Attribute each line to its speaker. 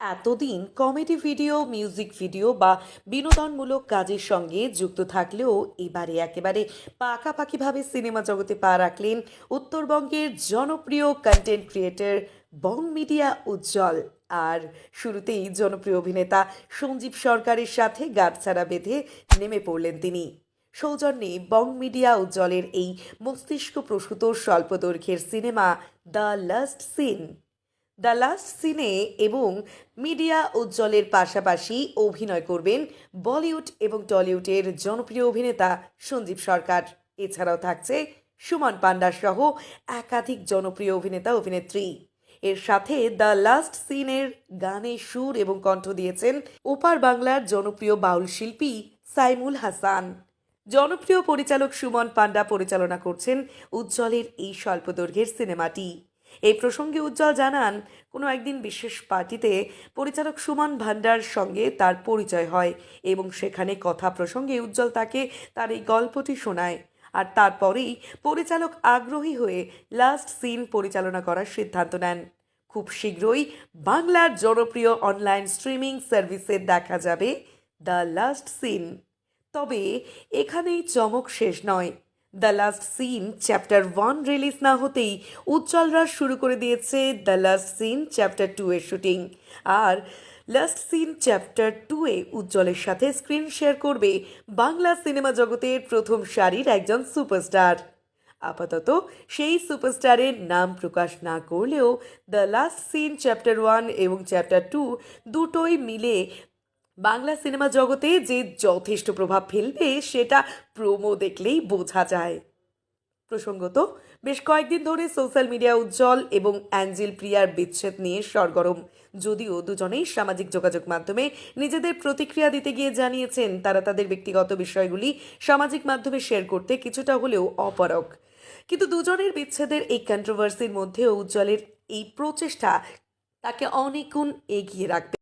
Speaker 1: এতদিন comedy video, music video বা বিনোদনমূলক কাজের সঙ্গে যুক্ত থাকলেও এবারে একেবারে পাকাপাকিভাবে সিনেমা জগতে পা রাখলেন উত্তরবঙ্গের জনপ্রিয় কন্টেন্ট ক্রিয়েটর বং মিডিয়া উজ্জ্বল। আর শুরুতেই জনপ্রিয় অভিনেতা সঞ্জীব সরকারের সাথে গাঁটছড়া বেঁধে নেমে পড়লেন তিনি। সৌজন্যে বং মিডিয়া উজ্জ্বলের এই মস্তিষ্ক প্রসূত স্বল্প দৈর্ঘ্যের সিনেমা দ্য লাস্ট সিন এবং মিডিয়া উজ্জ্বলের পাশাপাশি অভিনয় করবেন বলিউড এবং টলিউডের জনপ্রিয় অভিনেতা সঞ্জীব সরকার। এছাড়াও থাকছে সুমন পান্ডা সহ একাধিক জনপ্রিয় অভিনেতা অভিনেত্রী। এর সাথে দ্য লাস্ট সিনের গানে সুর এবং কণ্ঠ দিয়েছেন ওপার বাংলার জনপ্রিয় বাউল শিল্পী সাইমুল হাসান। জনপ্রিয় পরিচালক সুমন পান্ডা পরিচালনা করছেন উজ্জ্বলের এই স্বল্প দৈর্ঘ্যের সিনেমাটি। এই প্রসঙ্গে উজ্জ্বল জানান, কোনো একদিন বিশেষ পার্টিতে পরিচালক সুমন ভান্ডার সঙ্গে তার পরিচয় হয় এবং সেখানে কথা প্রসঙ্গে উজ্জ্বল তাকে তার এই গল্পটি শোনায়। আর তারপরেই পরিচালক আগ্রহী হয়ে লাস্ট সিন পরিচালনা করার সিদ্ধান্ত নেন। খুব শীঘ্রই বাংলার জনপ্রিয় অনলাইন স্ট্রিমিং সার্ভিসে দেখা যাবে দ্য লাস্ট সিন। তবে এখানেই চমক শেষ নয়। The last scene chapter 1 release না হতেই উজ্জ্বলরা শুরু করে দিয়েছে দ্য লাস্ট সিন চ্যাপ্টার 2 এর শুটিং। আর লাস্ট সিন চ্যাপ্টার 2 এ উজ্জ্বলের সাথে স্ক্রিন শেয়ার করবে বাংলা সিনেমা জগতের প্রথম সারির একজন সুপারস্টার। আপাতত সেই সুপারস্টারের নাম প্রকাশ না করলেও দ্য লাস্ট সিন চ্যাপ্টার 1 এবং চ্যাপ্টার 2 দুটোই মিলে বাংলা সিনেমা জগতে যে যথেষ্ট প্রভাব ফেলবে সেটা প্রোমো দেখলেই বোঝা যায়। প্রসঙ্গত, বেশ কয়েকদিন ধরে সোশ্যাল মিডিয়া উজ্জ্বল এবং অ্যাঞ্জেল প্রিয়ার বিচ্ছেদ নিয়ে সরগরম। যদিও দুজনেই সামাজিক যোগাযোগ মাধ্যমে নিজেদের প্রতিক্রিয়া দিতে গিয়ে জানিয়েছেন তারা তাদের ব্যক্তিগত বিষয়গুলি সামাজিক মাধ্যমে শেয়ার করতে কিছুটা হলেও অপারগ। কিন্তু দুজনের বিচ্ছেদের এই কন্ট্রোভার্সির মধ্যেও উজ্জ্বলের এই প্রচেষ্টা তাকে অনেক গুণ এগিয়ে রাখবে।